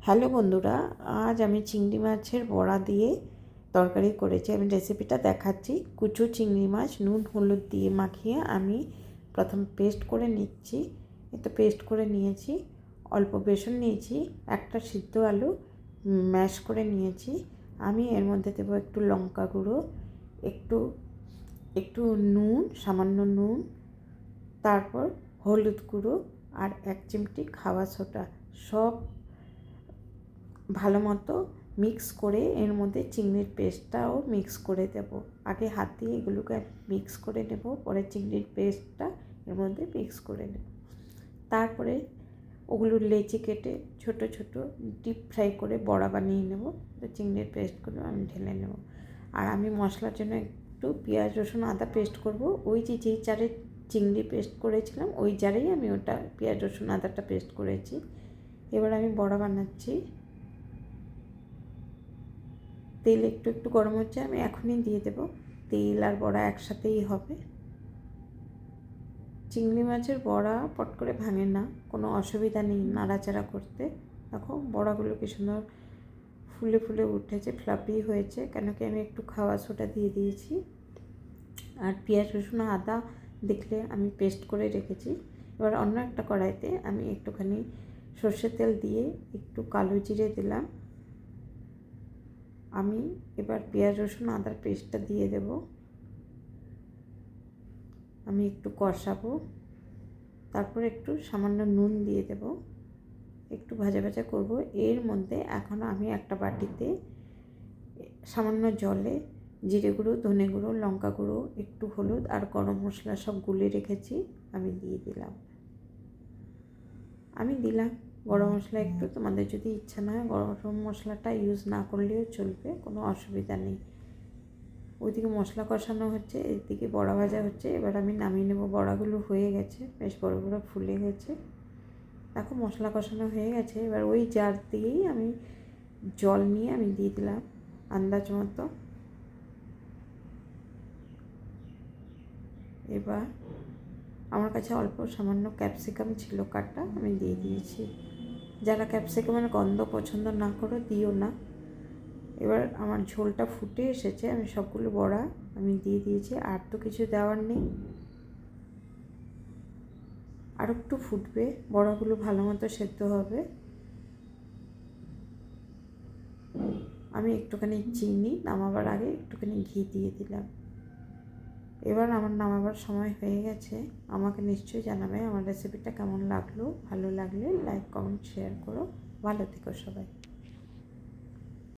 Hello বন্ধুরা, আজ আমি চিংড়ি মাছের বড়া দিয়ে তরকারি করেছি। আমি রেসিপিটা দেখাচ্ছি। কুচো চিংড়ি মাছ নুন হলুদ দিয়ে মাখিয়ে আমি প্রথম পেস্ট করে নিচ্ছি। এতে পেস্ট করে নিয়েছি। অল্প বেসন নিয়েছি, একটা সিদ্ধ আলু ম্যাশ করে নিয়েছি। আমি এর মধ্যে দেবো একটু লঙ্কা গুঁড়ো, একটু একটু নুন, সামান্য নুন, তারপর হলুদ গুঁড়ো আর 1 চিমটি খাওয়া সোডা। সব ভালো মতো মিক্স করে এর মধ্যে চিংড়ির পেস্টটাও মিক্স করে দেব। আগে হাত দিয়ে এগুলোকে মিক্স করে নেব, পরে চিংড়ির পেস্টটা এর মধ্যে মিক্স করে নেব। তারপরে ওগুলো লেচি কেটে ছোট ছোট ডিপ ফ্রাই করে বড়া বানিয়ে নেব। চিংড়ির পেস্টগুলো আমি ঢেলে নেব। আর আমি মশলার জন্য একটু পেঁয়াজ রসুন আদা পেস্ট করব। ওই যেই জারে চিংড়ি পেস্ট করেছিলাম ওই জারেই আমি ওটা পেঁয়াজ রসুন আদাটা পেস্ট করেছি। এবার আমি বড়া বানাচ্ছি। তেল একটু একটু গরম হচ্ছে, আমি এখনই দিয়ে দেব। তেল আর বড়া একসাথেই হবে। চিংড়ি মাছের বড়া পট করে ভাঙে না, কোনো অসুবিধা নেই নাড়াচাড়া করতে। দেখো বড়াগুলো কি সুন্দর ফুলে ফুলে উঠেছে, ফ্লাপি হয়েছে, কেন কি আমি একটু খাওয়া সোডা দিয়ে দিয়েছি। আর পেঁয়াজ রসুন আদা দেখলে আমি পেস্ট করে রেখেছি। এবার অন্য একটা কড়াইতে আমি একটুখানি সর্ষের তেল দিয়ে একটু কালো জিরে দিলাম। আমি এবার পেঁয়াজ রসুন আদার পেস্টটা দিয়ে দেব। আমি একটু কষাবো, তারপর একটু সামান্য নুন দিয়ে দেব, একটু ভাজা ভাজা করব। এর মধ্যে এখন আমি একটা বাটিতে সামান্য জলে জিরে গুঁড়ো, ধনে গুঁড়ো, লঙ্কা গুঁড়ো, একটু হলুদ আর গরম মশলা সব গুলে রেখেছি, আমি দিয়ে দিলাম। গরম মশলা একটু, তোমাদের যদি ইচ্ছা না হয় গরম মশলাটা ইউজ না করলেও চলবে, কোনো অসুবিধা নেই। ওইদিকে মশলা কষানো হচ্ছে, এদিকে বড়া ভাজা হচ্ছে। এবার আমি নামিয়ে নেব। বড়াগুলো হয়ে গেছে, বেশ বড় বড় ফুলে গেছে। দেখো মশলা কষানো হয়ে গেছে। এবার ওই জার দিয়েই আমি জল নিয়ে আমি দিয়ে দিলাম আন্দাজ মতো। এবার আমার কাছে অল্প সামান্য ক্যাপসিকাম ছিল কাটা, আমি দিয়ে দিয়েছি। যারা ক্যাপসিকামের গন্ধ পছন্দ না করো দিও না। এবার আমার ঝোলটা ফুটে এসেছে, আমি সবগুলো বড়া আমি দিয়ে দিয়েছি। আর তো কিছু দেওয়ার নেই, আর একটু ফুটবে, বড়াগুলো ভালো মতো সেদ্ধ হবে। আমি একটুখানি চিনি নামাবার আগে একটুখানি ঘি দিয়ে দিলাম। এবার আমার নামাবার সময় হয়ে গেছে। আমাকে নিশ্চয়ই জানাবে আমার রেসিপিটা কেমন লাগলো। ভালো লাগলে লাইক কমেন্ট শেয়ার করো। ভালো থেকো সবাই।